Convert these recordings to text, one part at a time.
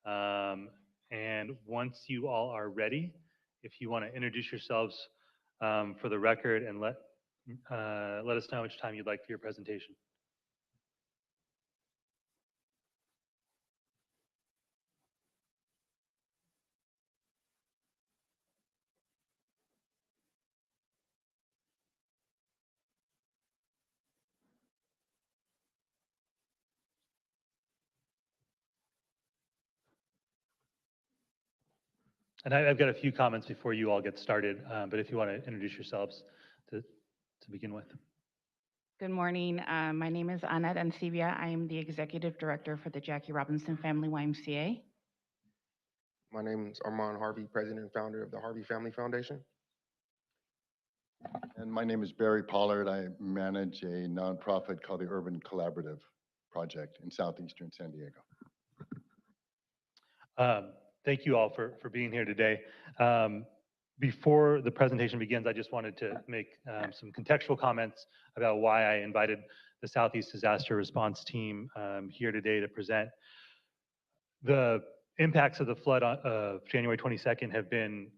And once you all are ready, if you want to introduce yourselves for the record and let us know which time you'd like for your presentation. And I've got a few comments before you all get started, but if you want to introduce yourselves to begin with. Good morning. My name is Ana Ancibia. I am the Executive Director for the Jackie Robinson Family YMCA. My name is Armand Harvey, President and founder of the Harvey Family Foundation. And my name is Barry Pollard. I manage a nonprofit called the Urban Collaborative Project in southeastern San Diego. Thank you all for being here today. Before the presentation begins, I just wanted to make some contextual comments about why I invited the Southeast Disaster Response Team here today to present. The impacts of the flood of January 22nd have been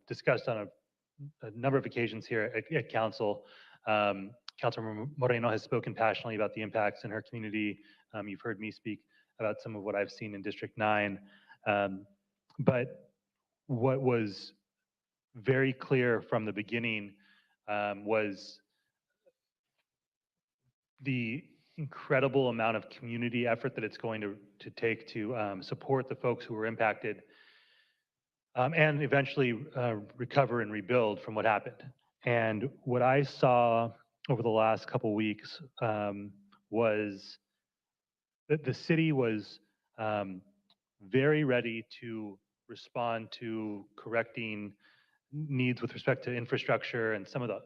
discussed on a number of occasions here at Council. Councilmember Moreno has spoken passionately about the impacts in her community. You've heard me speak about some of what I've seen in District 9. But what was very clear from the beginning was the incredible amount of community effort that it's going to take to support the folks who were impacted and eventually recover and rebuild from what happened. And what I saw over the last couple weeks was that the city was very ready to respond to correcting needs with respect to infrastructure and some of the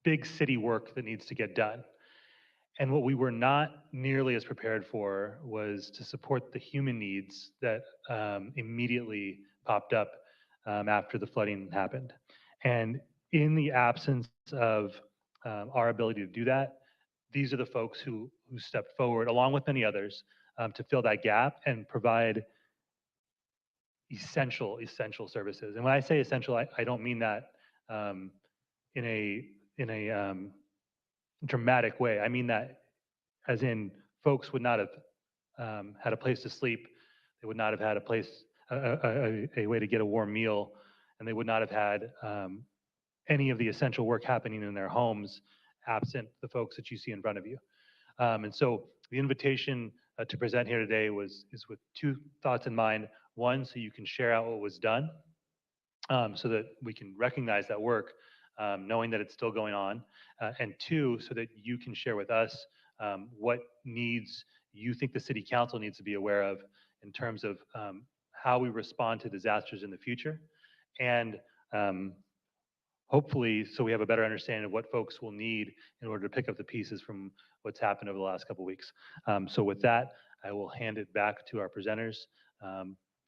big city work that needs to get done. And what we were not nearly as prepared for was to support the human needs that immediately popped up after the flooding happened. And in the absence of our ability to do that, these are the folks who stepped forward, along with many others, to fill that gap and provide essential services. And when I say essential, I don't mean that in a dramatic way. I mean that as in folks would not have had a place to sleep, they would not have had a way to get a warm meal, and they would not have had any of the essential work happening in their homes absent the folks that you see in front of you. And so the invitation to present here today is with two thoughts in mind. One, so you can share out what was done, so that we can recognize that work, knowing that it's still going on. And two, so that you can share with us what needs you think the city council needs to be aware of in terms of how we respond to disasters in the future. And hopefully, so we have a better understanding of what folks will need in order to pick up the pieces from what's happened over the last couple of weeks. So with that, I will hand it back to our presenters.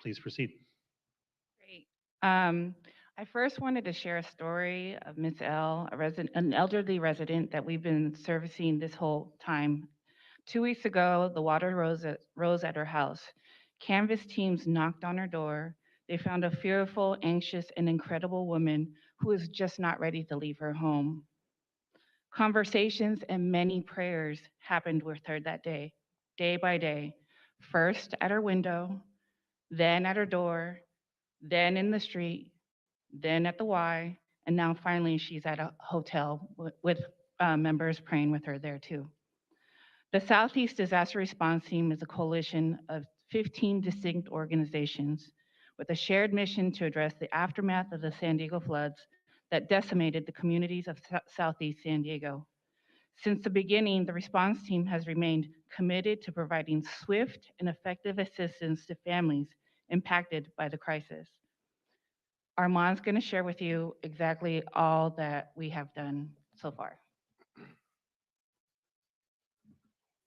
Please proceed. Great. I first wanted to share a story of Miss L, an elderly resident that we've been servicing this whole time. 2 weeks ago, the water rose at her house. Canvas teams knocked on her door. They found a fearful, anxious, and incredible woman who was just not ready to leave her home. Conversations and many prayers happened with her that day by day. First at her window, then at her door, then in the street, then at the Y, and now finally she's at a hotel with members praying with her there too. The Southeast Disaster Response Team is a coalition of 15 distinct organizations with a shared mission to address the aftermath of the San Diego floods that decimated the communities of Southeast San Diego. Since the beginning, the response team has remained committed to providing swift and effective assistance to families impacted by the crisis. Armand's going to share with you exactly all that we have done so far.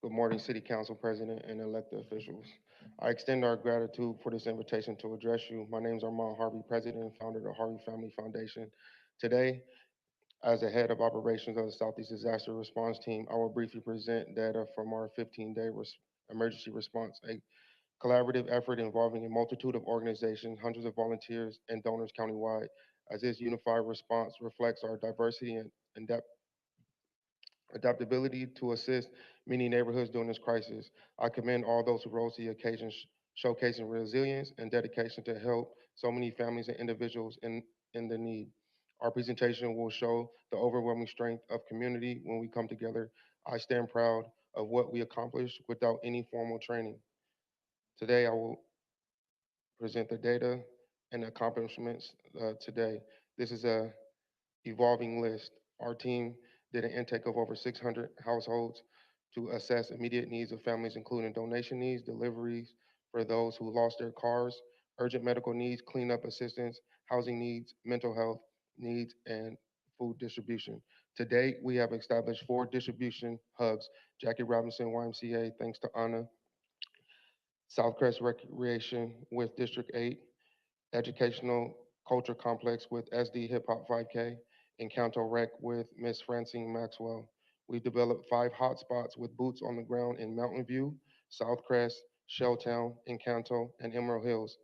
Good morning, City Council President and elected officials. I extend our gratitude for this invitation to address you. My name is Armand Harvey, President and founder of the Harvey Family Foundation. Today, as the head of operations of the Southeast Disaster Response Team, I will briefly present data from our 15-day emergency response, a collaborative effort involving a multitude of organizations, hundreds of volunteers, and donors countywide. As this unified response reflects our diversity and adaptability to assist many neighborhoods during this crisis. I commend all those who rose to the occasion, showcasing resilience and dedication to help so many families and individuals in the need. Our presentation will show the overwhelming strength of community when we come together. I stand proud of what we accomplished without any formal training. Today, I will present the data and accomplishments today. This is a evolving list. Our team did an intake of over 600 households to assess immediate needs of families, including donation needs, deliveries for those who lost their cars, urgent medical needs, cleanup assistance, housing needs, mental health needs, and food distribution. To date, we have established 4 distribution hubs: Jackie Robinson YMCA, thanks to Anna, Southcrest Recreation with District 8, Educational Culture Complex with SD Hip Hop 5K, and Canto Rec with Miss Francine Maxwell. We've developed 5 hotspots with boots on the ground in Mountain View, Southcrest, Shelltown, Encanto, and Emerald Hills.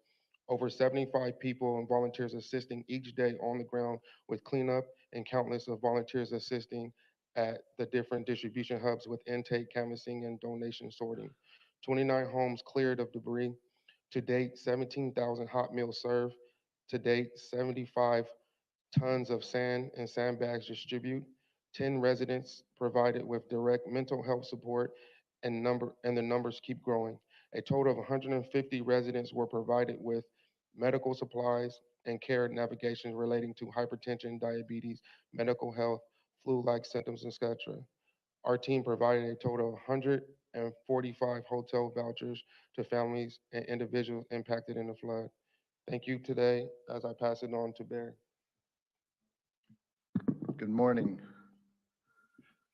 Over 75 people and volunteers assisting each day on the ground with cleanup, and countless of volunteers assisting at the different distribution hubs with intake, canvassing, and donation sorting. 29 homes cleared of debris. To date, 17,000 hot meals served. To date, 75 tons of sand and sandbags distributed. 10 residents provided with direct mental health support, and the numbers keep growing. A total of 150 residents were provided with medical supplies and care navigation relating to hypertension, diabetes, medical health, flu-like symptoms, etc. Our team provided a total of 145 hotel vouchers to families and individuals impacted in the flood. Thank you today as I pass it on to Barry. Good morning.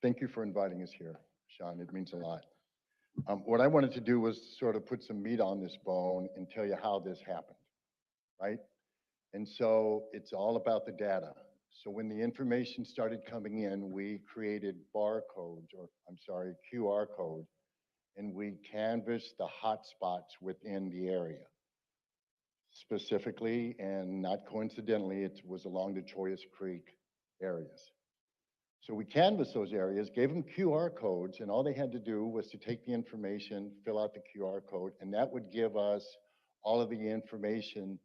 Thank you for inviting us here, Sean. It means a lot. What I wanted to do was sort of put some meat on this bone and tell you how this happened, right? And so it's all about the data. So when the information started coming in, we created barcodes, or I'm sorry, QR code, and we canvassed the hotspots within the area. Specifically, and not coincidentally, it was along the Choyas Creek areas. So we canvassed those areas, gave them QR codes, and all they had to do was to take the information, fill out the QR code, and that would give us all of the information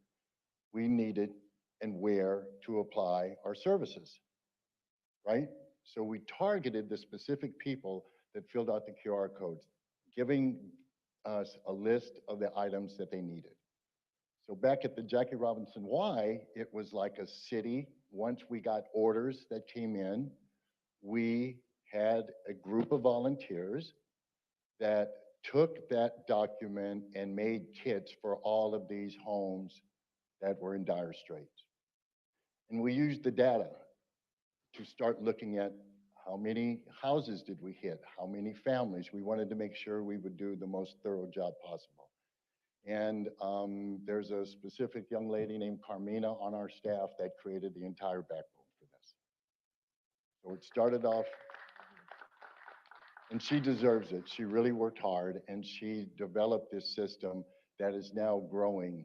we needed and where to apply our services, right? So we targeted the specific people that filled out the QR codes, giving us a list of the items that they needed. So back at the Jackie Robinson Y, it was like a city. Once we got orders that came in, we had a group of volunteers that took that document and made kits for all of these homes that were in dire straits. And we used the data to start looking at how many houses did we hit, how many families. We wanted to make sure we would do the most thorough job possible. And there's a specific young lady named Carmina on our staff that created the entire backbone for this. So it started off, and she deserves it. She really worked hard, and she developed this system that is now growing,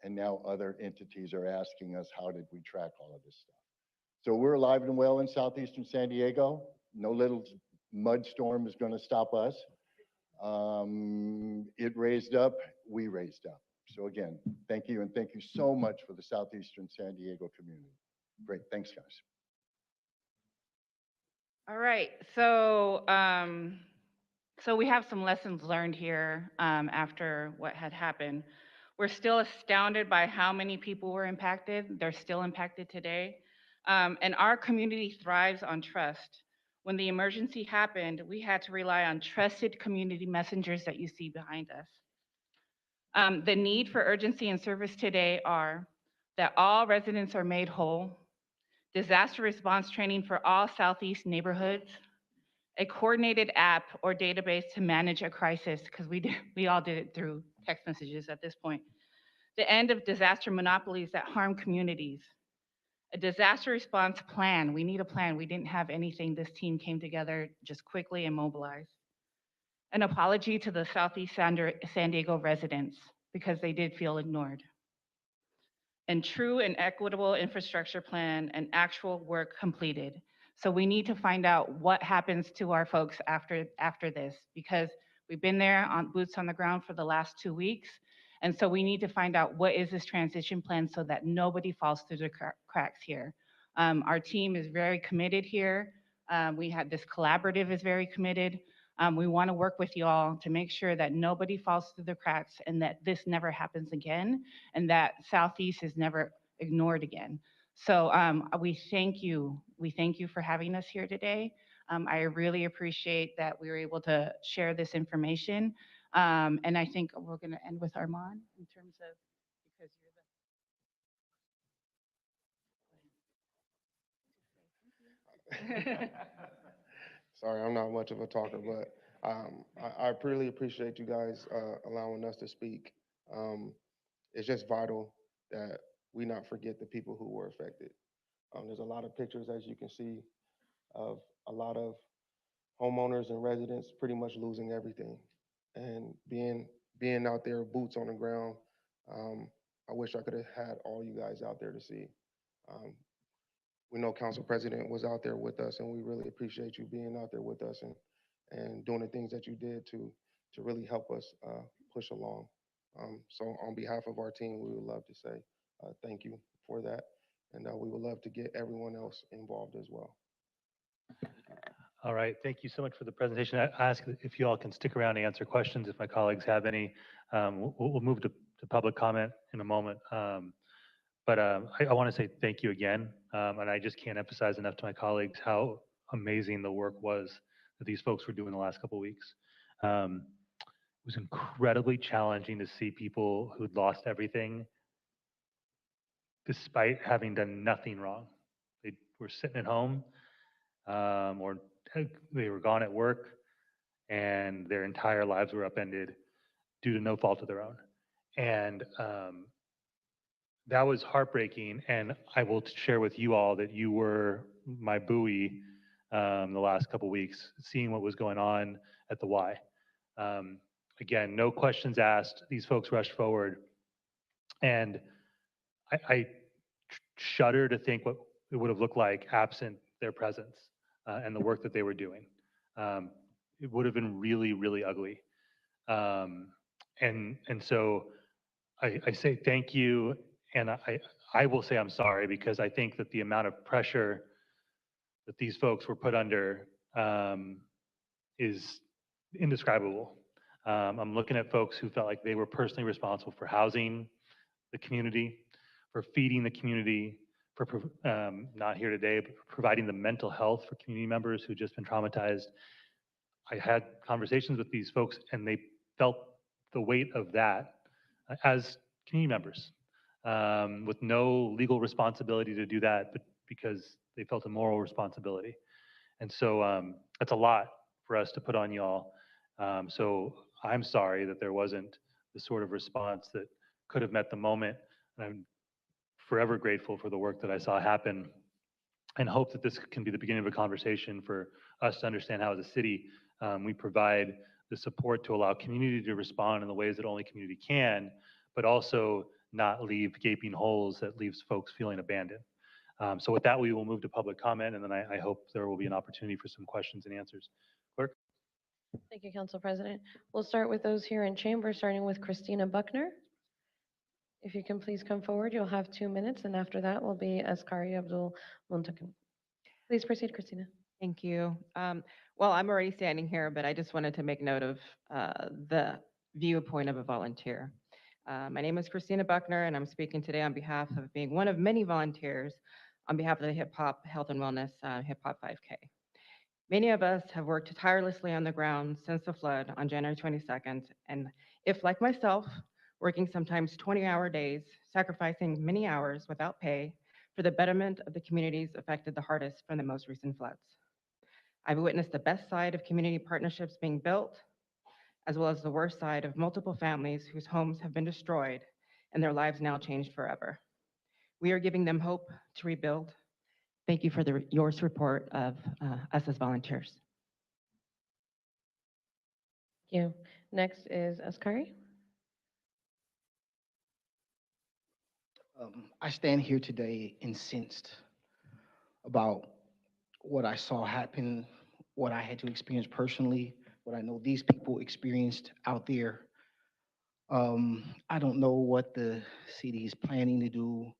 and now other entities are asking us, how did we track all of this stuff? So we're alive and well in southeastern San Diego. No little mud storm is going to stop us. It raised up, we raised up. So again, thank you, and thank you so much for the southeastern San Diego community. Great, thanks guys. All right, so so we have some lessons learned here after what had happened. We're still astounded by how many people were impacted. They're still impacted today. And our community thrives on trust. When the emergency happened, we had to rely on trusted community messengers that you see behind us. The need for urgency and service today are that all residents are made whole, disaster response training for all Southeast neighborhoods, a coordinated app or database to manage a crisis, because we all did it through text messages at this point. The end of disaster monopolies that harm communities. A disaster response plan. We need a plan. We didn't have anything. This team came together just quickly and mobilized. An apology to the Southeast San Diego residents because they did feel ignored. And true and equitable infrastructure plan and actual work completed. So we need to find out what happens to our folks after this, because we've been there on boots on the ground for the last 2 weeks. And so we need to find out what is this transition plan so that nobody falls through the cracks here. Our team is very committed here. We had this collaborative is very committed. We want to work with you all to make sure that nobody falls through the cracks and that this never happens again and that Southeast is never ignored again. So we thank you. We thank you for having us here today. I really appreciate that we were able to share this information. And I think we're going to end with Armand in terms of, because you're the. Sorry, I'm not much of a talker, but I really appreciate you guys allowing us to speak. It's just vital that we not forget the people who were affected. There's a lot of pictures, as you can see, of a lot of homeowners and residents pretty much losing everything. And being out there, boots on the ground, I wish I could have had all you guys out there to see. Um, we know Council President was out there with us, and we really appreciate you being out there with us and doing the things that you did to really help us push along. So on behalf of our team, we would love to say thank you for that, and we would love to get everyone else involved as well. All right, thank you so much for the presentation. I ask if you all can stick around to answer questions if my colleagues have any. We'll move to public comment in a moment. But I want to say thank you again. And I just can't emphasize enough to my colleagues how amazing the work was that these folks were doing the last couple of weeks. It was incredibly challenging to see people who'd lost everything despite having done nothing wrong. They were sitting at home or they were gone at work and their entire lives were upended due to no fault of their own. And that was heartbreaking. And I will share with you all that you were my buoy the last couple of weeks, seeing what was going on at the Y. Again, no questions asked. These folks rushed forward. And I shudder to think what it would have looked like absent their presence and the work that they were doing. It would have been really, really ugly. And so I say thank you, and I will say I'm sorry because I think that the amount of pressure that these folks were put under is indescribable. I'm looking at folks who felt like they were personally responsible for housing the community, for feeding the community, for not here today, but for providing the mental health for community members who've just been traumatized. I had conversations with these folks and they felt the weight of that as community members with no legal responsibility to do that, but because they felt a moral responsibility. And so that's a lot for us to put on y'all. So I'm sorry that there wasn't the sort of response that could have met the moment. And I'm forever grateful for the work that I saw happen and hope that this can be the beginning of a conversation for us to understand how as a city we provide the support to allow community to respond in the ways that only community can, but also not leave gaping holes that leaves folks feeling abandoned. So with that, we will move to public comment, and then I hope there will be an opportunity for some questions and answers. Clerk? Thank you, Council President. We'll start with those here in chamber, starting with Christina Buckner. If you can please come forward, you'll have 2 minutes, and after that will be Askari Abdul Muntakan. Please proceed, Christina. Thank you. Well, I'm already standing here, but I just wanted to make note of the viewpoint of a volunteer. My name is Christina Buckner, and I'm speaking today on behalf of being one of many volunteers on behalf of the Hip Hop Health and Wellness Hip Hop 5K. Many of us have worked tirelessly on the ground since the flood on January 22nd, and if, like myself, working sometimes 20-hour days, sacrificing many hours without pay for the betterment of the communities affected the hardest from the most recent floods. I've witnessed the best side of community partnerships being built, as well as the worst side of multiple families whose homes have been destroyed and their lives now changed forever. We are giving them hope to rebuild. Thank you for your support of us as volunteers. you. Next is Askari. I stand here today incensed about what I saw happen, what I had to experience personally, what I know these people experienced out there. I don't know what the city is planning to do,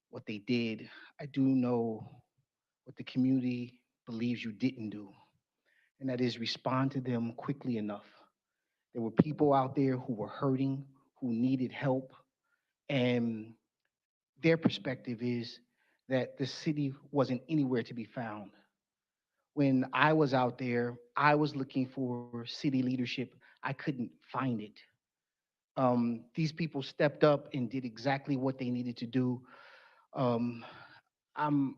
what they did. I do know what the community believes you didn't do, and that is respond to them quickly enough. There were people out there who were hurting, who needed help, and their perspective is that the city wasn't anywhere to be found. When I was out there, I was looking for city leadership. I couldn't find it. These people stepped up and did exactly what they needed to do. Um, I'm,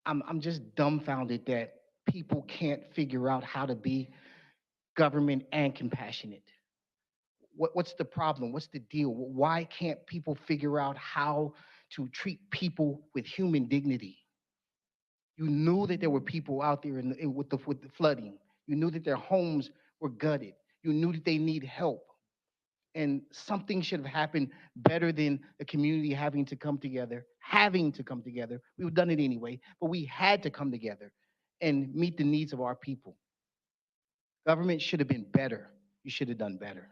I'm just dumbfounded that people can't figure out how to be government and compassionate. What's the problem? What's the deal? Why can't people figure out how to treat people with human dignity? You knew that there were people out there with the flooding. You knew that their homes were gutted. You knew that they need help. And something should have happened better than the community having to come together. We've done it anyway, but we had to come together and meet the needs of our people. Government should have been better. You should have done better.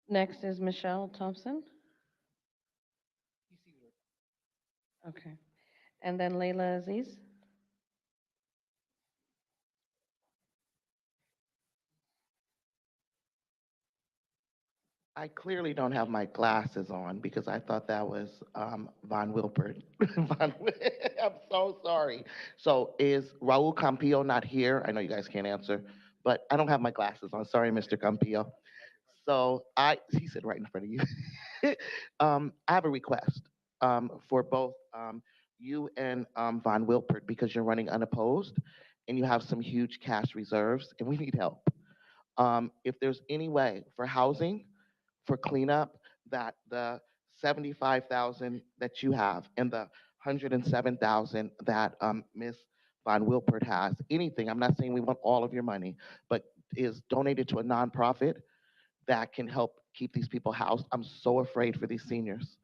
Next is Michelle Thompson. Okay. And then Layla Aziz. I clearly don't have my glasses on because I thought that was Von Wilpert. I'm so sorry. So is Raul Campillo not here? I know you guys can't answer, but I don't have my glasses on. Sorry, Mr. Campillo. So he said right in front of you. I have a request for both you and Von Wilpert because you're running unopposed and you have some huge cash reserves and we need help. If there's any way for housing, for cleanup, that the 75,000 that you have and the 107,000 that Ms. Von Wilpert has, anything, I'm not saying we want all of your money, but is donated to a nonprofit that can help keep these people housed. I'm so afraid for these seniors.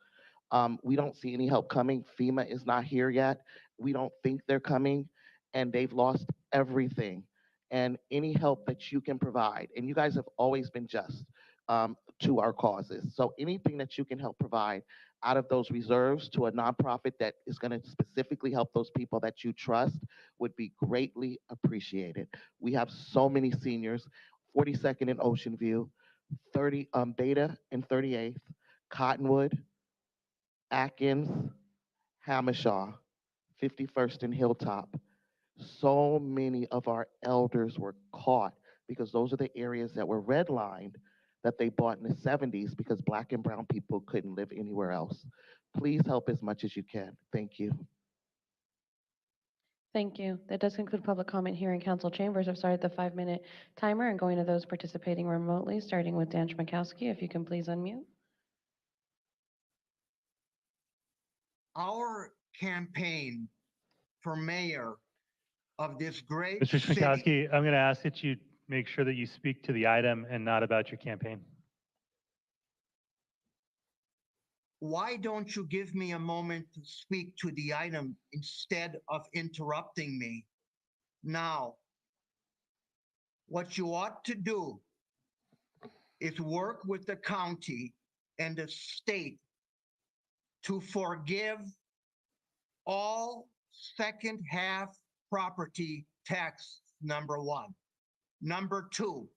We don't see any help coming. FEMA is not here yet. We don't think they're coming, and they've lost everything. And any help that you can provide, and you guys have always been just to our causes. So anything that you can help provide out of those reserves to a nonprofit that is going to specifically help those people that you trust would be greatly appreciated. We have so many seniors, 42nd and Ocean View, 30 Beta and 38th, Cottonwood, Atkins, Hamishaw, 51st and Hilltop. So many of our elders were caught because those are the areas that were redlined that they bought in the 70s because black and brown people couldn't live anywhere else. Please help as much as you can. Thank you. Thank you. That does conclude public comment here in council chambers. I've started the 5-minute timer and going to those participating remotely, starting with Dan Schmakowski. If you can please unmute. Our campaign for mayor of this great Mr. city. Schmakowski, I'm going to ask that you make sure that you speak to the item and not about your campaign. Why don't you give me a moment to speak to the item instead of interrupting me? Now, what you ought to do is work with the county and the state to forgive all second half property tax, number one. Number two,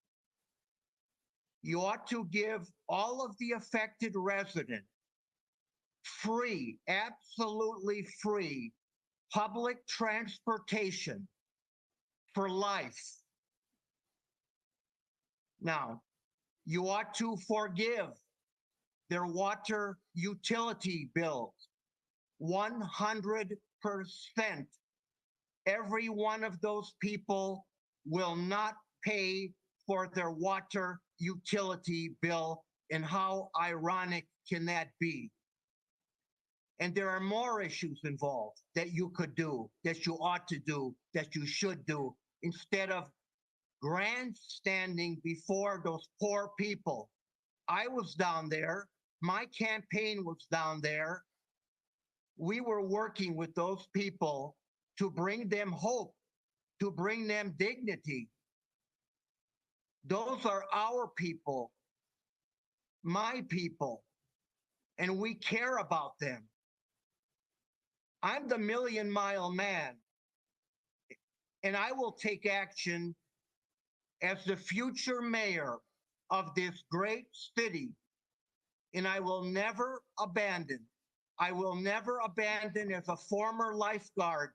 you ought to give all of the affected residents free, absolutely free, public transportation for life. Now, you ought to forgive their water utility bills, 100%. Every one of those people will not pay for their water utility bill, and how ironic can that be? And there are more issues involved that you could do, that you ought to do, that you should do, instead of grandstanding before those poor people. I was down there. My campaign was down there. We were working with those people to bring them hope, to bring them dignity. Those are our people, my people, and we care about them. I'm the million-mile man, and I will take action as the future mayor of this great city, and I will never abandon. I will never abandon as a former lifeguard,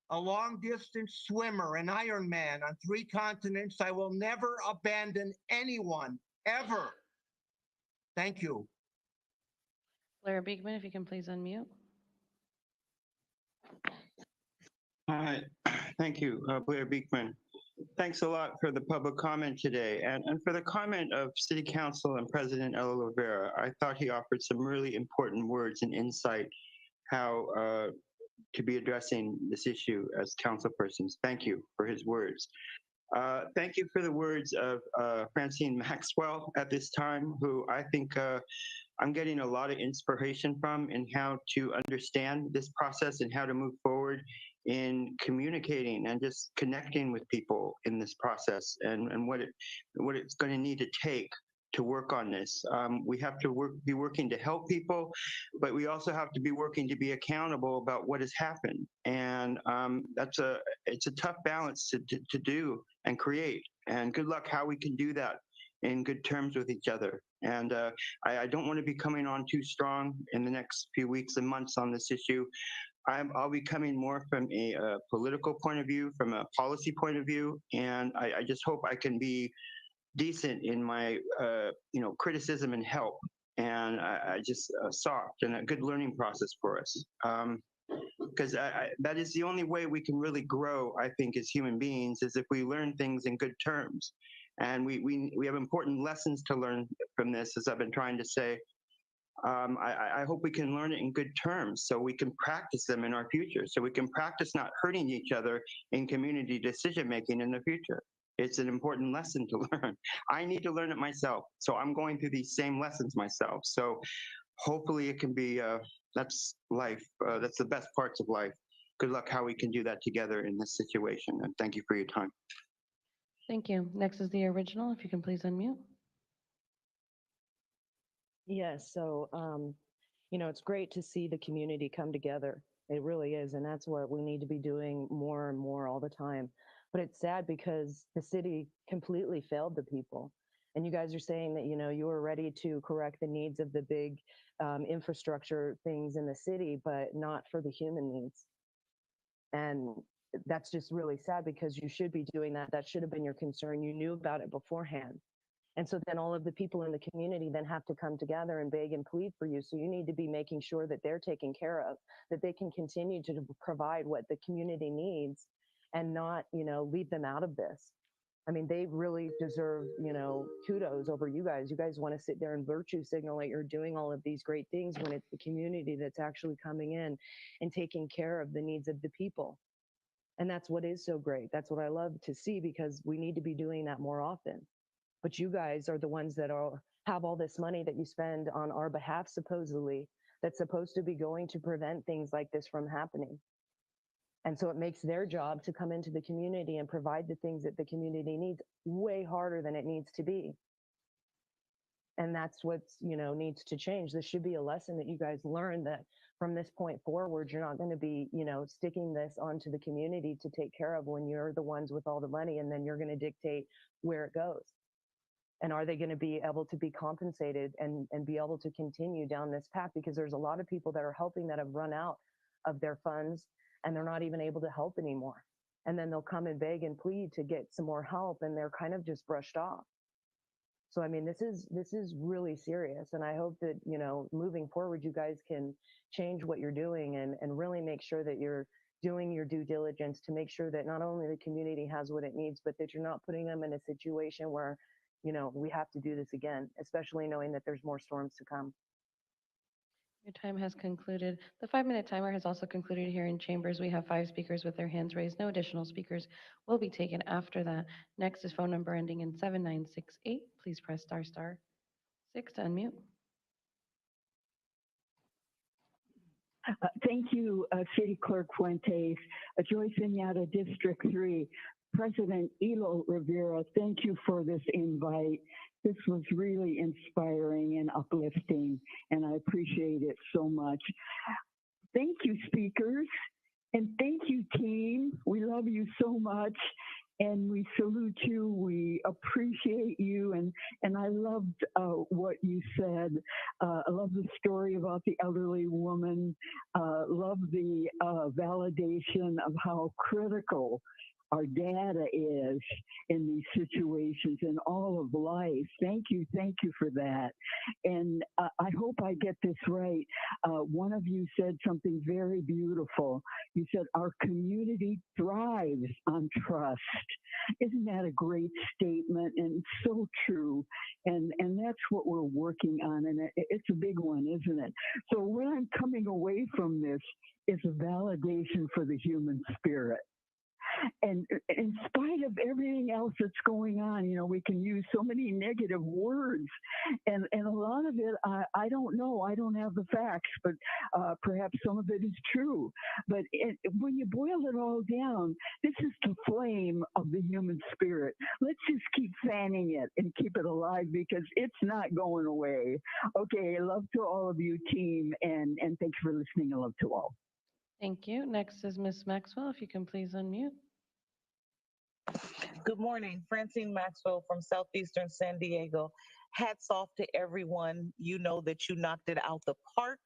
a long-distance swimmer, an Ironman on 3 continents. I will never abandon anyone, ever. Thank you. Blair Beekman, if you can please unmute. Hi, thank you, Blair Beekman. Thanks a lot for the public comment today and for the comment of City Council and President Ella Rivera. I thought he offered some really important words and insight how to be addressing this issue as councilpersons. Thank you for his words. Thank you for the words of Francine Maxwell at this time, who I think I'm getting a lot of inspiration from in how to understand this process and how to move forward in communicating and just connecting with people in this process and what it's going to need to take to work on this. We have to be working to help people, but we also have to be working to be accountable about what has happened. And it's a tough balance to do and create. And good luck how we can do that in good terms with each other. And I don't want to be coming on too strong in the next few weeks and months on this issue. I'll be coming more from a political point of view, from a policy point of view, and I just hope I can be decent in my criticism and help, and I just soft and a good learning process for us, because that is the only way we can really grow, I think, as human beings, is if we learn things in good terms. And we have important lessons to learn from this, as I've been trying to say. I hope we can learn it in good terms so we can practice them in our future, so we can practice not hurting each other in community decision making in the future. It's an important lesson to learn. I need to learn it myself, so I'm going through these same lessons myself. So hopefully it can be, that's life. That's the best parts of life. Good luck how we can do that together in this situation, and thank you for your time. Thank you. Next is the original, if you can please unmute. Yes, so, it's great to see the community come together. It really is, and that's what we need to be doing more and more all the time. But it's sad because the city completely failed the people. And you guys are saying that, you were ready to correct the needs of the big infrastructure things in the city, but not for the human needs. And that's just really sad because you should be doing that. That should have been your concern. You knew about it beforehand. And so then all of the people in the community then have to come together and beg and plead for you. So you need to be making sure that they're taken care of, that they can continue to provide what the community needs and not, leave them out of this. I mean, they really deserve, kudos over you guys. You guys want to sit there and virtue signal that you're doing all of these great things when it's the community that's actually coming in and taking care of the needs of the people. And that's what is so great. That's what I love to see, because we need to be doing that more often. But you guys are the ones that have all this money that you spend on our behalf, supposedly, that's supposed to be going to prevent things like this from happening. And so it makes their job to come into the community and provide the things that the community needs way harder than it needs to be. And that's what's, needs to change. This should be a lesson that you guys learn, that from this point forward, you're not going to be, sticking this onto the community to take care of when you're the ones with all the money, and then you're going to dictate where it goes. And are they going to be able to be compensated and be able to continue down this path? Because there's a lot of people that are helping that have run out of their funds and they're not even able to help anymore. And then they'll come and beg and plead to get some more help, and they're kind of just brushed off. So, I mean, this is really serious. And I hope that, moving forward, you guys can change what you're doing and really make sure that you're doing your due diligence to make sure that not only the community has what it needs, but that you're not putting them in a situation where, we have to do this again, especially knowing that there's more storms to come. Your time has concluded. The 5-minute timer has also concluded here in chambers. We have 5 speakers with their hands raised. No additional speakers will be taken after that. Next is phone number ending in 7968. Please press star star 6 to unmute. Thank you, City Clerk Fuentes. Joyce Viñata, District 3. President Elo Rivera, thank you for this invite. This was really inspiring and uplifting, and I appreciate it so much. Thank you, speakers, and thank you, team. We love you so much, and we salute you. We appreciate you, and I loved what you said. I love the story about the elderly woman. Love the validation of how critical our data is in these situations in all of life. Thank you for that. And I hope I get this right. One of you said something very beautiful. You said our community thrives on trust. Isn't that a great statement? And so true. And that's what we're working on. And it's a big one, isn't it? So what I'm coming away from this is a validation for the human spirit. And in spite of everything else that's going on, you know, we can use so many negative words, and a lot of it, I don't know. I don't have the facts, but perhaps some of it is true. But when you boil it all down, this is the flame of the human spirit. Let's just keep fanning it and keep it alive because it's not going away. Okay, love to all of you, team, and thanks for listening. And love to all. Thank you. Next is Ms. Maxwell. If you can please unmute. Good morning, Francine Maxwell from Southeastern San Diego. Hats off to everyone. You know that you knocked it out the park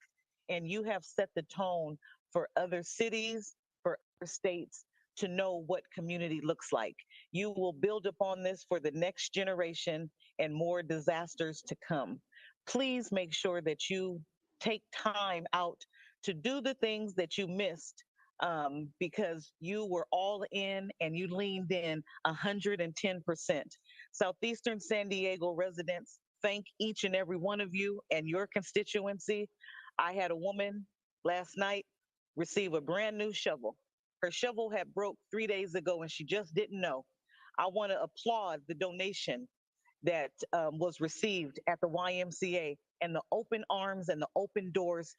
and you have set the tone for other cities, for other states to know what community looks like. You will build upon this for the next generation and more disasters to come. Please make sure that you take time out to do the things that you missed because you were all in and you leaned in 110%. Southeastern San Diego residents, thank each and every one of you and your constituency. I had a woman last night receive a brand new shovel. Her shovel had broke 3 days ago and she just didn't know. I want to applaud the donation that was received at the YMCA and the open arms and the open doors.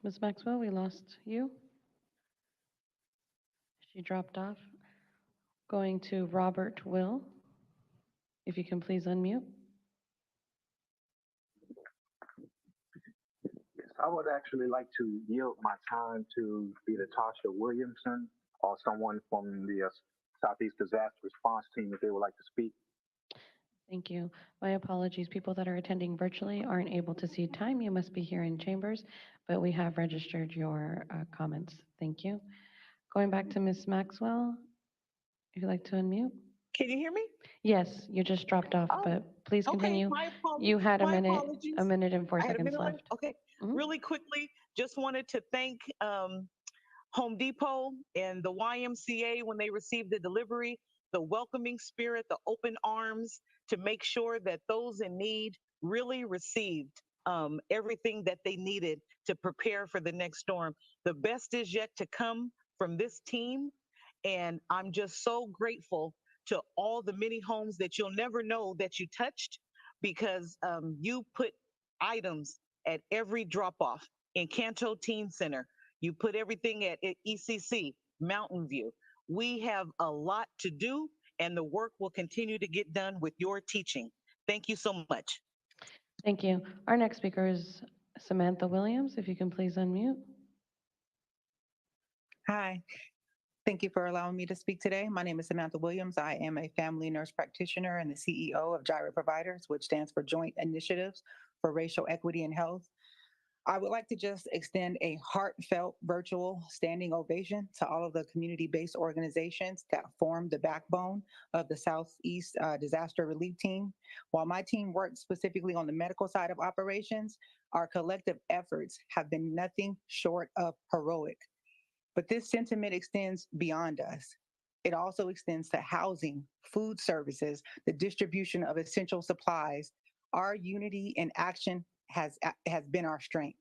Ms. Maxwell, we lost you. She dropped off. Going to Robert Will. If you can please unmute. Yes, I would actually like to yield my time to either Tasha Williamson or someone from the Southeast Disaster Response Team if they would like to speak. Thank you. My apologies. People that are attending virtually aren't able to see time. You must be here in chambers, but we have registered your comments. Thank you. Going back to Ms. Maxwell, if you'd like to unmute. Can you hear me? Yes, you just dropped off, Oh, but please continue. my You had a apologies. minute and 4 I had a seconds minute left. Okay, Mhm. really quickly, just wanted to thank Home Depot and the YMCA when they received the delivery, the welcoming spirit, the open arms to make sure that those in need really received everything that they needed to prepare for the next storm. The best is yet to come from this team. And I'm just so grateful to all the many homes that you'll never know that you touched because you put items at every drop off in Canto Teen Center. You put everything at ECC, Mountain View. We have a lot to do and the work will continue to get done with your teaching. Thank you so much. Thank you. Our next speaker is Samantha Williams. If you can please unmute. Hi. Thank you for allowing me to speak today. My name is Samantha Williams. I am a family nurse practitioner and the CEO of Gyra Providers, which stands for Joint Initiatives for Racial Equity and Health. I would like to just extend a heartfelt virtual standing ovation to all of the community-based organizations that form the backbone of the Southeast Disaster Relief Team. While my team works specifically on the medical side of operations, our collective efforts have been nothing short of heroic. But this sentiment extends beyond us. It also extends to housing, food services, the distribution of essential supplies, Our unity in action has been our strength.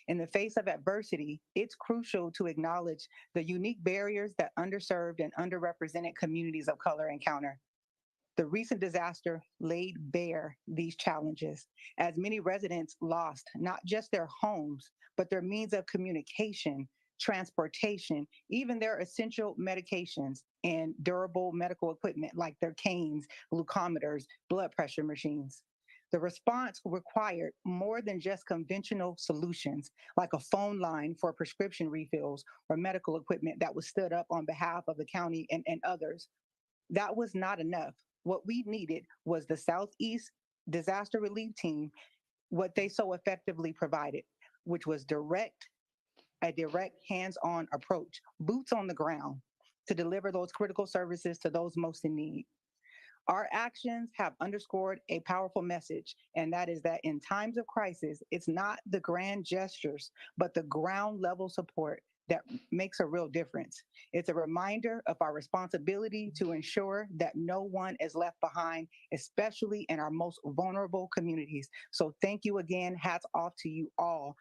In the face of adversity, it's crucial to acknowledge the unique barriers that underserved and underrepresented communities of color encounter. The recent disaster laid bare these challenges as many residents lost not just their homes, but their means of communication, transportation, even their essential medications and durable medical equipment like their canes, glucometers, blood pressure machines. The response required more than just conventional solutions, like a phone line for prescription refills or medical equipment that was stood up on behalf of the county and others. That was not enough. What we needed was the Southeast Disaster Relief Team, what they so effectively provided, which was a direct hands-on approach, boots on the ground to deliver those critical services to those most in need. Our actions have underscored a powerful message, and that is that in times of crisis, it's not the grand gestures, but the ground level support that makes a real difference. It's a reminder of our responsibility to ensure that no one is left behind, especially in our most vulnerable communities. So thank you again. Hats off to you all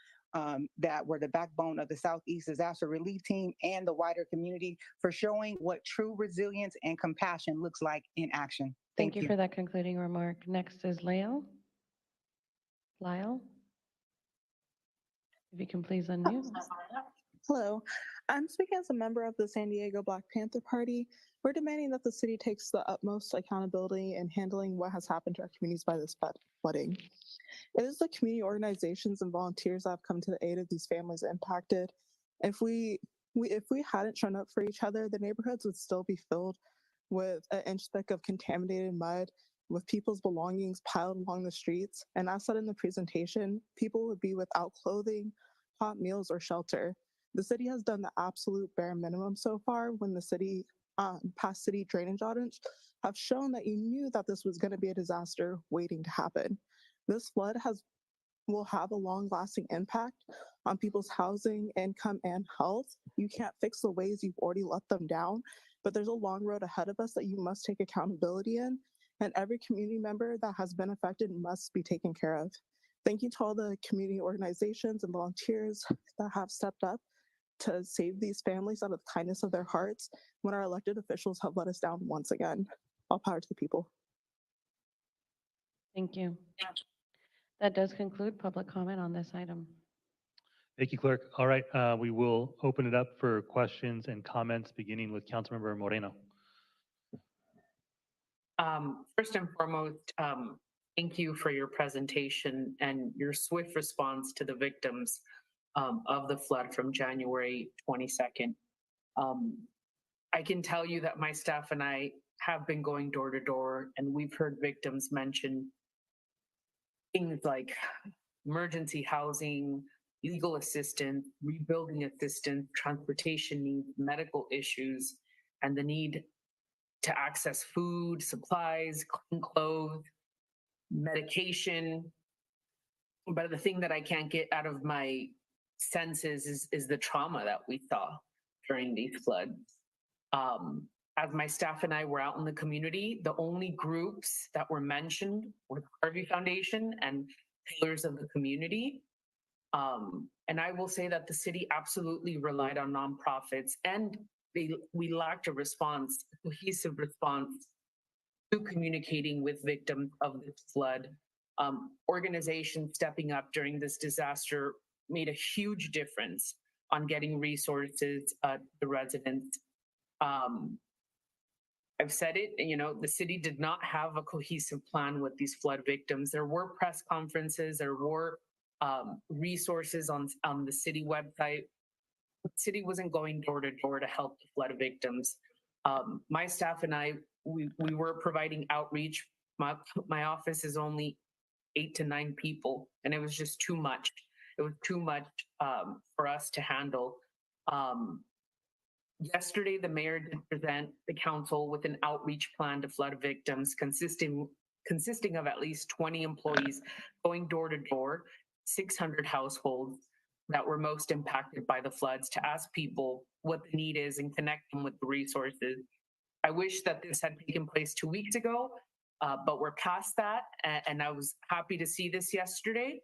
that were the backbone of the Southeast Disaster Relief Team and the wider community for showing what true resilience and compassion looks like in action. Thank you for that concluding remark. Next is Lyle. Lyle? If you can please unmute. Hello, I'm speaking as a member of the San Diego Black Panther Party. We're demanding that the city takes the utmost accountability in handling what has happened to our communities by this flooding. It is the community organizations and volunteers that have come to the aid of these families impacted. If we hadn't shown up for each other, the neighborhoods would still be filled with an inch thick of contaminated mud, with people's belongings piled along the streets. And as said in the presentation, people would be without clothing, hot meals, or shelter. The city has done the absolute bare minimum so far when the city, past city drainage audits have shown that you knew that this was going to be a disaster waiting to happen. This flood will have a long-lasting impact on people's housing, income, and health. You can't fix the ways you've already let them down, but there's a long road ahead of us that you must take accountability in, and every community member that has been affected must be taken care of. Thank you to all the community organizations and volunteers that have stepped up to save these families out of the kindness of their hearts when our elected officials have let us down once again. All power to the people. Thank you. That does conclude public comment on this item. Thank you, Clerk. All right, we will open it up for questions and comments, beginning with Councilmember Moreno. First and foremost, thank you for your presentation and your swift response to the victims of the flood from January 22nd. I can tell you that my staff and I have been going door to door, and we've heard victims mention things like emergency housing, legal assistance, rebuilding assistance, transportation needs, medical issues, and the need to access food, supplies, clean clothes, medication. But the thing that I can't get out of my senses is the trauma that we saw during these floods. As my staff and I were out in the community, the only groups that were mentioned were the Harvey Foundation and pillars of the community. And I will say that the city absolutely relied on nonprofits, and we lacked a response, a cohesive response to communicating with victims of this flood. Organizations stepping up during this disaster made a huge difference on getting resources to the residents. I've said it, the city did not have a cohesive plan with these flood victims. There were press conferences, there were resources on the city website. The city wasn't going door to door to help the flood victims. My staff and I, we were providing outreach. My office is only 8 to 9 people, and it was just too much. It was too much for us to handle. Yesterday, the mayor did present the council with an outreach plan to flood victims consisting of at least 20 employees going door to door, 600 households that were most impacted by the floods, to ask people what the need is and connect them with the resources. I wish that this had taken place 2 weeks ago. but we're past that. And I was happy to see this yesterday.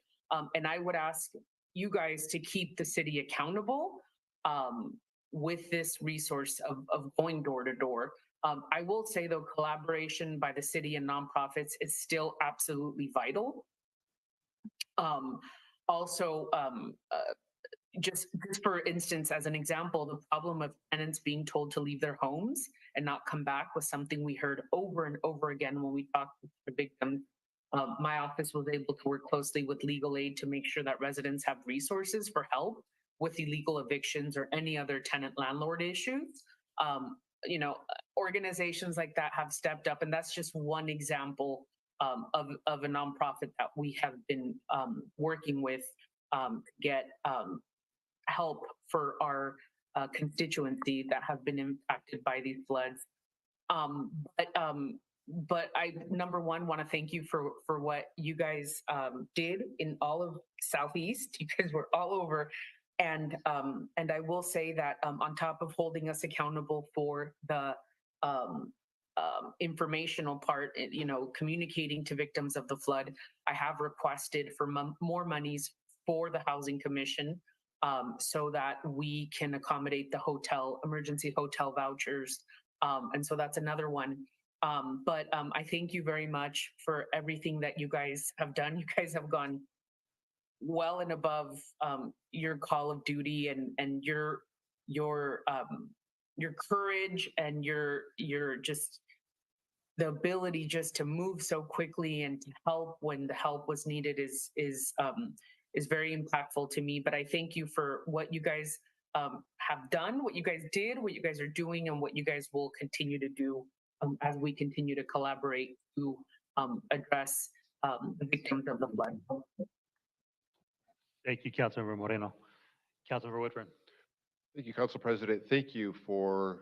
And I would ask you guys to keep the city accountable with this resource of going door to door. I will say though, collaboration by the city and nonprofits is still absolutely vital. Also, just for instance, as an example, the problem of tenants being told to leave their homes and not come back was something we heard over and over again when we talked to the victims. My office was able to work closely with legal aid to make sure that residents have resources for help with illegal evictions or any other tenant landlord issues. You know, organizations like that have stepped up, and that's just one example of a nonprofit that we have been working with to get help for our constituency that have been impacted by these floods. But I, number one, want to thank you for what you guys did in all of Southeast. You guys were all over. And I will say that on top of holding us accountable for the informational part, you know, communicating to victims of the flood, I have requested for more monies for the Housing Commission so that we can accommodate the emergency hotel vouchers. And so that's another one. But I thank you very much for everything that you guys have done. You guys have gone well and above your call of duty and your courage and your just the ability just to move so quickly and to help when the help was needed is very impactful to me. But I thank you for what you guys have done, what you guys did, what you guys are doing, and what you guys will continue to do as we continue to collaborate to address the victims of the flood. Thank you, Councilmember Moreno. Councilmember Whitburn. Thank you, Council President. Thank you for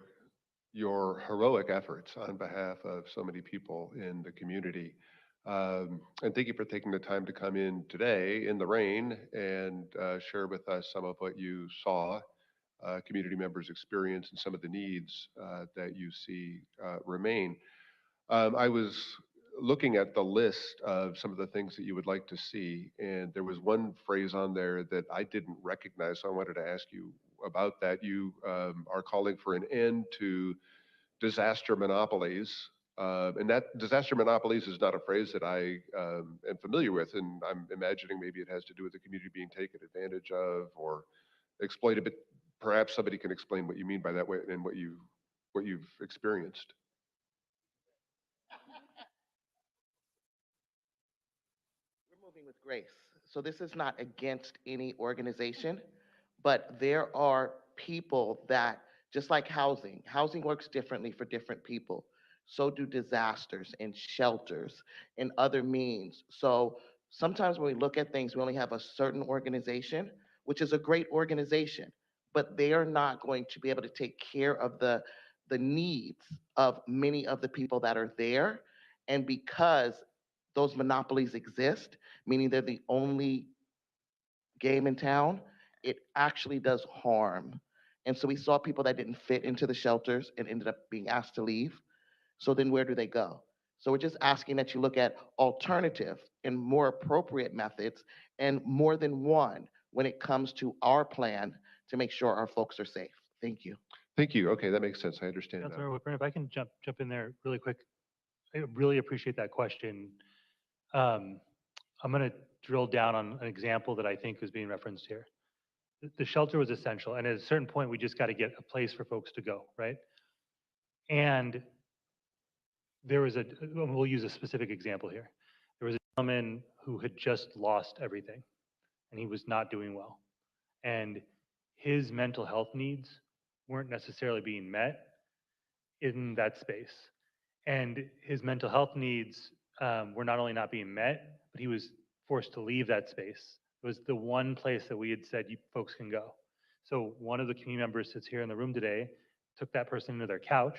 your heroic efforts on behalf of so many people in the community. And thank you for taking the time to come in today in the rain and share with us some of what you saw community members experience and some of the needs that you see remain. I was looking at the list of some of the things that you would like to see, and there was one phrase on there that I didn't recognize, so I wanted to ask you about that. You are calling for an end to disaster monopolies, and that disaster monopolies is not a phrase that I am familiar with, and I'm imagining maybe it has to do with the community being taken advantage of or exploited, but perhaps somebody can explain what you mean by that and what you've experienced. With grace. So this is not against any organization, but there are people that, just like housing works differently for different people. So do disasters and shelters and other means. So sometimes when we look at things, we only have a certain organization, which is a great organization, but they are not going to be able to take care of the needs of many of the people that are there. And because those monopolies exist, meaning they're the only game in town, it actually does harm. And so we saw people that didn't fit into the shelters and ended up being asked to leave. So then where do they go? So we're just asking that you look at alternative and more appropriate methods and more than one when it comes to our plan to make sure our folks are safe. Thank you. Thank you. Okay, that makes sense. I understand now. Councilmember Whitburn, if I can jump in there really quick. I really appreciate that question. I'm going to drill down on an example that I think is being referenced here. The shelter was essential, and at a certain point, we just got to get a place for folks to go, right? And there was we'll use a specific example here. There was a gentleman who had just lost everything, and he was not doing well. And his mental health needs weren't necessarily being met in that space. And his mental health needs were not only not being met, but he was forced to leave that space. It was the one place that we had said you folks can go. So one of the community members sits here in the room today, took that person into their couch,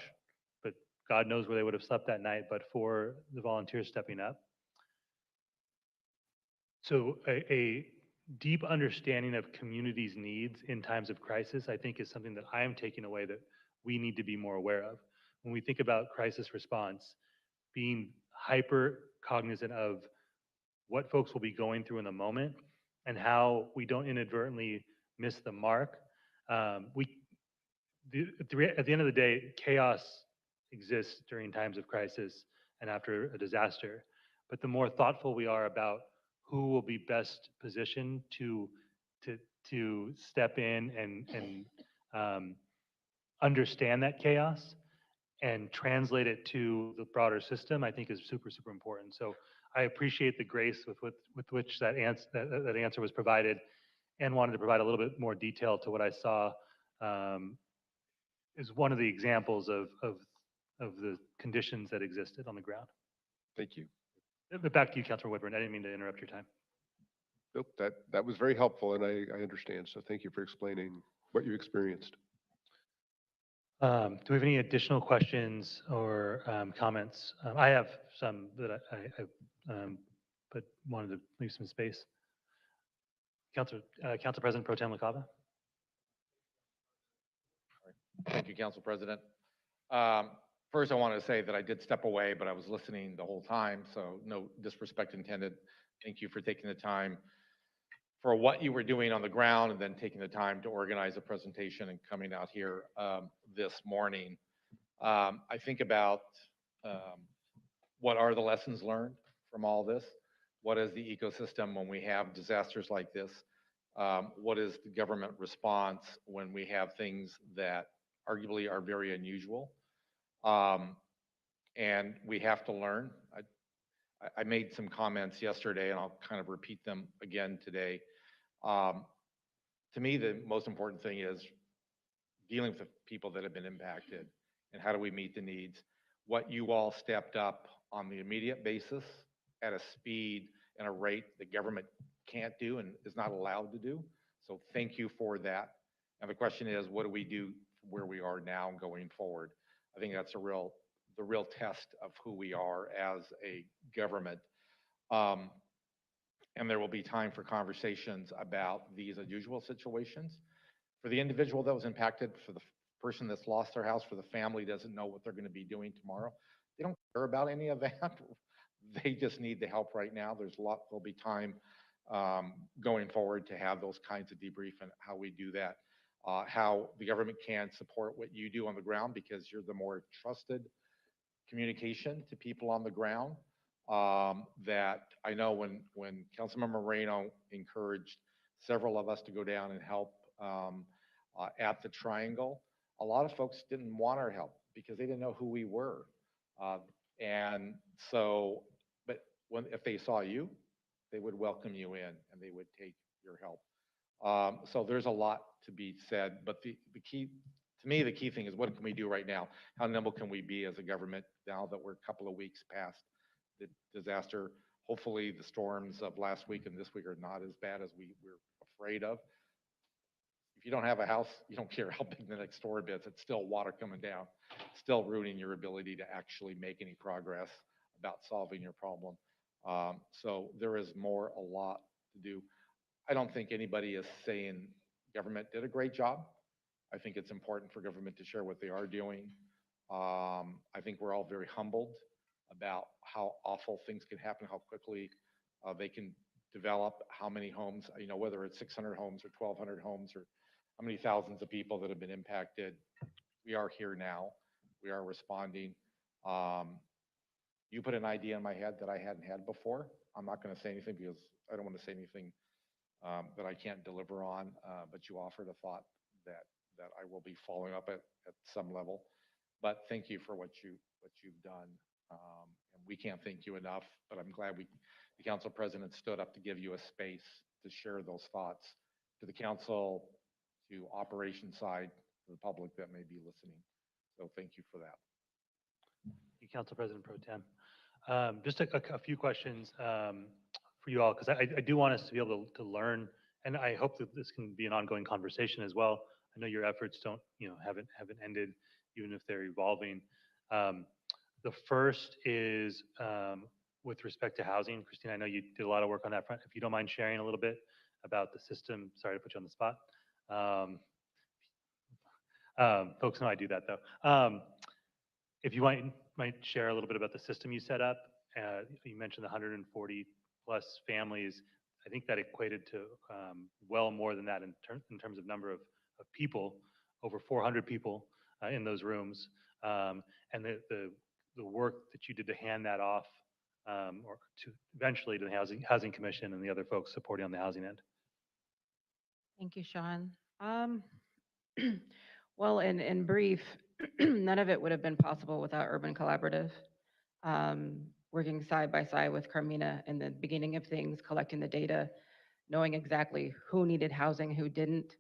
but God knows where they would have slept that night, but for the volunteers stepping up. So a deep understanding of communities' needs in times of crisis, I think, is something that I am taking away that we need to be more aware of. When we think about crisis response, being hyper cognizant of what folks will be going through in the moment and how we don't inadvertently miss the mark. At the end of the day, chaos exists during times of crisis and after a disaster. But the more thoughtful we are about who will be best positioned to step in and understand that chaos and translate it to the broader system, I think is super, super important. So I appreciate the grace with which that answer was provided, and wanted to provide a little bit more detail to what I saw is one of the examples of the conditions that existed on the ground. Thank you. But back to you, Councilor Whitburn. I didn't mean to interrupt your time. Nope, that was very helpful, and I understand. So thank you for explaining what you experienced. Do we have any additional questions or comments? I have some that but wanted to leave some space. Council President Pro Tem LaCava. Thank you, Council President. First, I want to say that I did step away, but I was listening the whole time, so no disrespect intended. Thank you for taking the time for what you were doing on the ground and then taking the time to organize a presentation and coming out here this morning. I think about what are the lessons learned from all this? What is the ecosystem when we have disasters like this? What is the government response when we have things that arguably are very unusual? And we have to learn. I made some comments yesterday, and I'll kind of repeat them again today. To me, the most important thing is dealing with the people that have been impacted and how do we meet the needs. What you all stepped up on the immediate basis at a speed and a rate that government can't do and is not allowed to do. So thank you for that. And the question is, what do we do where we are now going forward? I think that's the real test of who we are as a government. And there will be time for conversations about these unusual situations. For the individual that was impacted, for the person that's lost their house, for the family doesn't know what they're going to be doing tomorrow, they don't care about any of that. They just need the help right now. There'll be time going forward to have those kinds of debrief and how we do that, how the government can support what you do on the ground because you're the more trusted communication to people on the ground. That I know when Councilmember Moreno encouraged several of us to go down and help at the Triangle, a lot of folks didn't want our help because they didn't know who we were. And so, but if they saw you, they would welcome you in and they would take your help. So there's a lot to be said, but the key, to me, the key thing is what can we do right now? How nimble can we be as a government now that we're a couple of weeks past the disaster? Hopefully the storms of last week and this week are not as bad as we were afraid of. If you don't have a house, you don't care how big the next storm is, it's still water coming down, still ruining your ability to actually make any progress about solving your problem. So there is a lot to do. I don't think anybody is saying government did a great job. I think it's important for government to share what they are doing. I think we're all very humbled about how awful things can happen, how quickly they can develop, how many homes, whether it's 600 homes or 1,200 homes or how many thousands of people that have been impacted. We are here now. We are responding. You put an idea in my head that I hadn't had before. I'm not going to say anything because I don't want to say anything that I can't deliver on, but you offered a thought that I will be following up at some level. But thank you for what you've done. And we can't thank you enough, but I'm glad the council president stood up to give you a space to share those thoughts to the council, to operation side, to the public that may be listening. So thank you for that. Thank you, Council President Pro Tem. Just a few questions for you all, because I do want us to be able to learn, and I hope that this can be an ongoing conversation as well. I know your efforts haven't ended, even if they're evolving. The first is with respect to housing. Christina, I know you did a lot of work on that front. If you don't mind sharing a little bit about the system. Sorry to put you on the spot. Folks know I do that though. If you might share a little bit about the system you set up You mentioned the 140 plus families. I think that equated to well more than that in terms of number of people, over 400 people in those rooms. And the work that you did to hand that off or to eventually to the Housing Commission and the other folks supporting on the housing end. Thank you, Sean. Well, in brief, none of it would have been possible without Urban Collaborative. Working side by side with Carmina in the beginning of things, collecting the data, knowing exactly who needed housing, who didn't,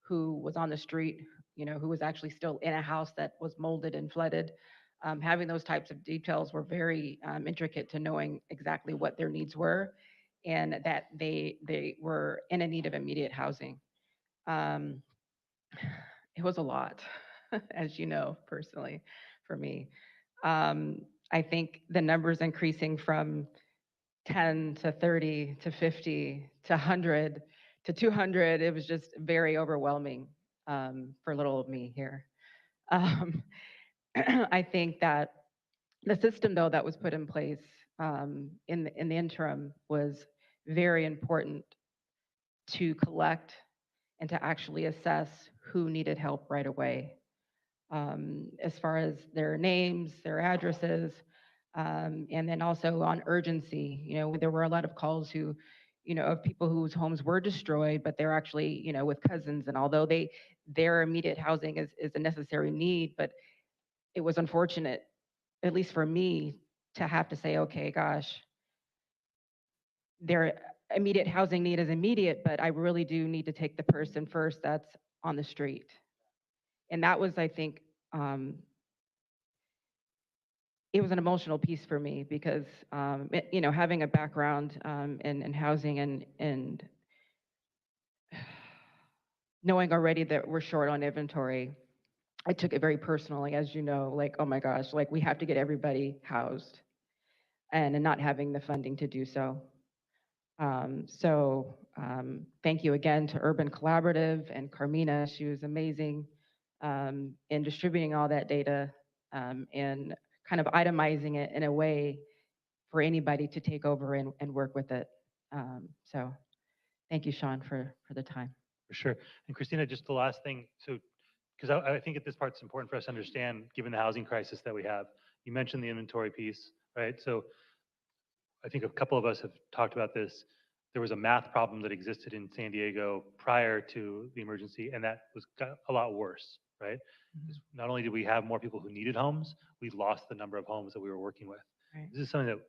who was on the street, who was actually still in a house that was molded and flooded. Having those types of details were very intricate to knowing exactly what their needs were and that they were in a need of immediate housing. It was a lot, as you know, personally, for me. I think the numbers increasing from 10 to 30 to 50 to 100 to 200, it was just very overwhelming for little old me here. I think that the system, though, that was put in place in the interim was very important to collect and to actually assess who needed help right away. As far as their names, their addresses, and then also on urgency. There were a lot of calls of people whose homes were destroyed, but they're actually, with cousins, and although their immediate housing is a necessary need, but it was unfortunate, at least for me, to have to say, okay, gosh, their immediate housing need is immediate, but I really do need to take the person first that's on the street. And that was, I think, it was an emotional piece for me because, having a background in housing and knowing already that we're short on inventory, I took it very personally, as you know, like, oh my gosh, like we have to get everybody housed and not having the funding to do so. Thank you again to Urban Collaborative and Carmina. She was amazing in distributing all that data and kind of itemizing it in a way for anybody to take over and work with it. So thank you, Sean, for the time. For sure. And Christina, just the last thing. So, because I think at this part it's important for us to understand, given the housing crisis that we have. You mentioned the inventory piece, right? So I think a couple of us have talked about this. There was a math problem that existed in San Diego prior to the emergency, and that got a lot worse, right? Not only did we have more people who needed homes, we lost the number of homes that we were working with. Right. This is something that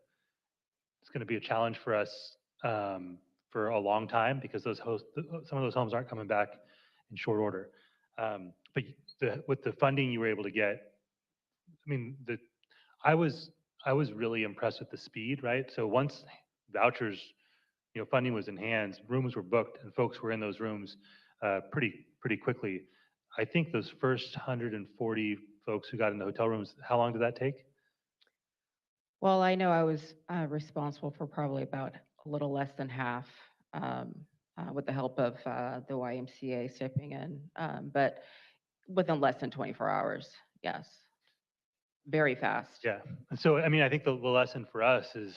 it's going to be a challenge for us for a long time because some of those homes aren't coming back in short order. But with the funding you were able to get, I mean, I was really impressed with the speed, right? So once vouchers, funding was in hands, rooms were booked, and folks were in those rooms pretty quickly. I think those first 140 folks who got in the hotel rooms, how long did that take? Well, I know I was responsible for probably about a little less than half with the help of the YMCA stepping in, but within less than 24 hours, yes. Very fast. Yeah. And so, I mean, I think the lesson for us is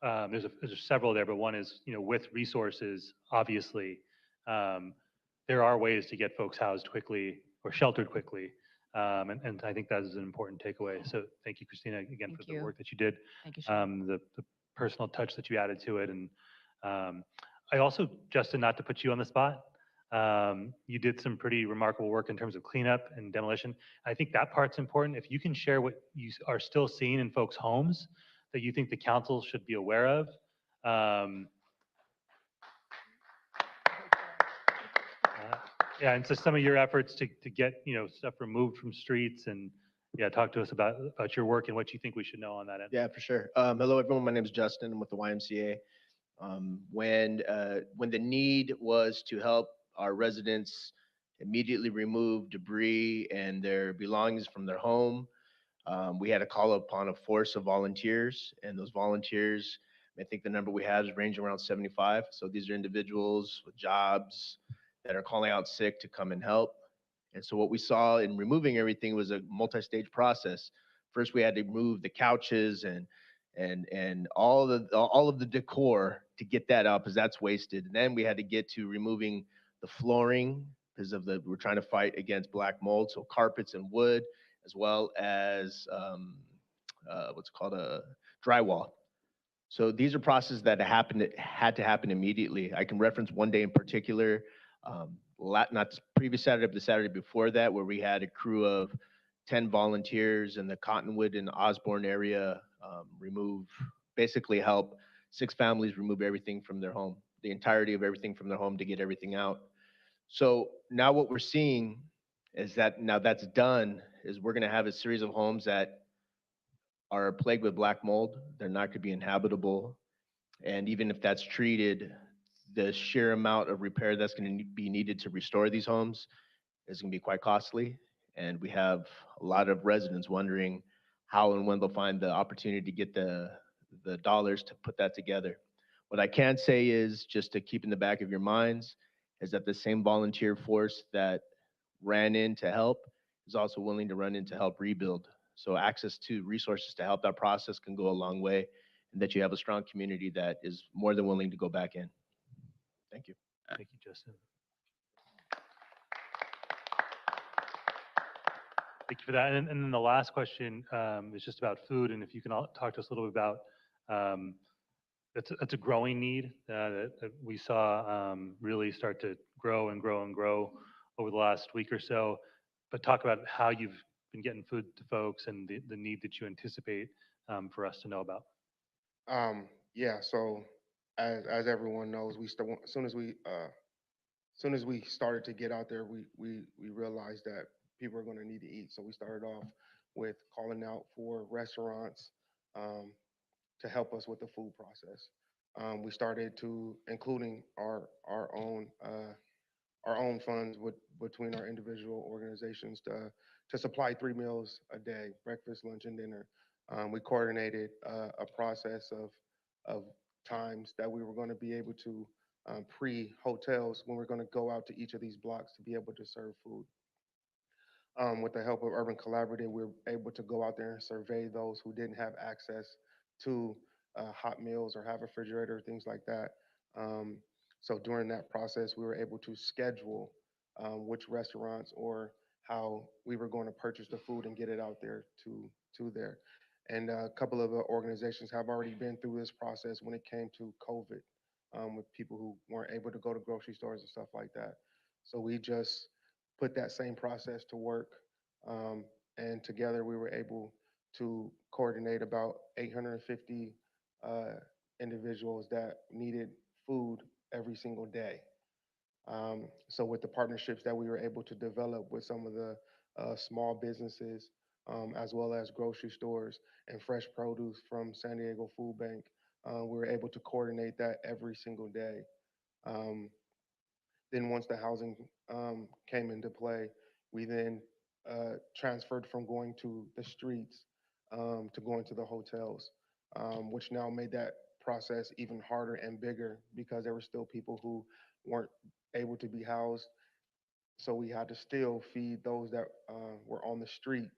there's several there, but one is, with resources, obviously, there are ways to get folks housed quickly or sheltered quickly. And I think that is an important takeaway. So thank you, Christina, again, for the work that you did. Thank you, Sean. The personal touch that you added to it. And I also, Justin, not to put you on the spot, you did some pretty remarkable work in terms of cleanup and demolition. I think that part's important. If you can share what you are still seeing in folks' homes that you think the council should be aware of. Yeah, and so some of your efforts to get stuff removed from streets, and talk to us about your work and what you think we should know on that end. Yeah, for sure. Hello, everyone. My name is Justin. I'm with the YMCA. When the need was to help our residents immediately remove debris and their belongings from their home, we had to call upon a force of volunteers, and those volunteers, I think the number we have is ranging around 75. So these are individuals with jobs that are calling out sick to come and help. And so what we saw in removing everything was a multi-stage process. First, we had to remove the couches and and all of the decor to get that up, because that's wasted. And then we had to get to removing the flooring because we're trying to fight against black mold, so carpets and wood, as well as what's called a drywall. So these are processes that had to happen immediately. I can reference one day in particular, not the previous Saturday, but the Saturday before that, where we had a crew of 10 volunteers in the Cottonwood and Osborne area basically help 6 families remove everything from their home, the entirety of everything from their home to get everything out. So now what we're seeing is that now that's done, is we're gonna have a series of homes that are plagued with black mold. They're not gonna be inhabitable. And even if that's treated, the sheer amount of repair that's gonna be needed to restore these homes is gonna be quite costly. And we have a lot of residents wondering how and when they'll find the opportunity to get the dollars to put that together. What I can say is, just to keep in the back of your minds, is that the same volunteer force that ran in to help is also willing to run in to help rebuild. So access to resources to help that process can go a long way, and that you have a strong community that is more than willing to go back in. Thank you. Thank you, Justin. Thank you for that. And then the last question is just about food, and if you can talk to us a little bit about that's a growing need that we saw really start to grow and grow and grow over the last week or so. But talk about how you've been getting food to folks and the need that you anticipate for us to know about. Yeah, so as everyone knows, as soon as we started to get out there, we realized that people are going to need to eat. So we started off with calling out for restaurants to help us with the food process. We started to including our own funds between our individual organizations to supply 3 meals a day, breakfast, lunch, and dinner. We coordinated a process of times that we were going to be able to pre-hotels when we're going to go out to each of these blocks to be able to serve food. With the help of Urban Collaborative, we were able to go out there and survey those who didn't have access to hot meals or have a refrigerator, things like that. So during that process, we were able to schedule which restaurants or how we were going to purchase the food and get it out there to there. And a couple of organizations have already been through this process when it came to COVID, with people who weren't able to go to grocery stores and stuff like that. So we just put that same process to work, and together we were able to coordinate about 850 individuals that needed food every single day. So with the partnerships that we were able to develop with some of the small businesses, as well as grocery stores and fresh produce from San Diego Food Bank, we were able to coordinate that every single day. Then once the housing came into play, we then transferred from going to the streets to going to the hotels, which now made that process even harder and bigger because there were still people who weren't able to be housed. So we had to still feed those that were on the street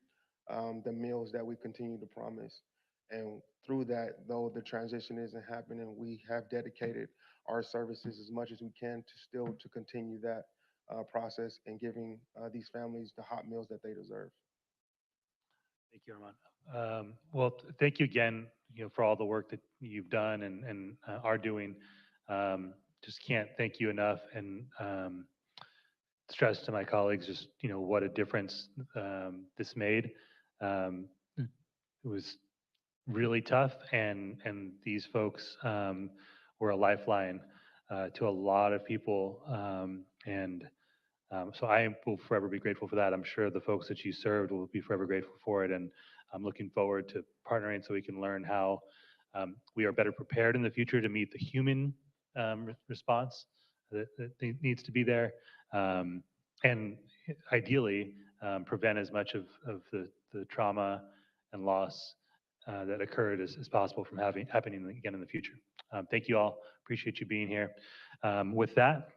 the meals that we continue to promise. And through that, though the transition isn't happening, we have dedicated our services as much as we can to still to continue that process and giving these families the hot meals that they deserve. Thank you, Armand. Well, thank you again, for all the work that you've done and are doing. Just can't thank you enough, and stress to my colleagues just what a difference this made. It was really tough, and these folks were a lifeline to a lot of people, and so I will forever be grateful for that. I'm sure the folks that you served will be forever grateful for it, and I'm looking forward to partnering so we can learn how we are better prepared in the future to meet the human response that needs to be there, and ideally prevent as much of the trauma and loss that occurred as possible from happening again in the future. Thank you all. Appreciate you being here. With that,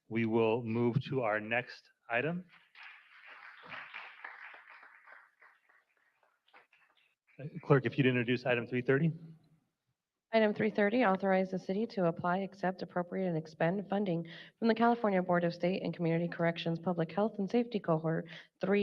we will move to our next item. Clerk, if you'd introduce item 330. Item 330, authorize the city to apply, accept, appropriate, and expend funding from the California Board of State and Community Corrections Public Health and Safety Cohort 3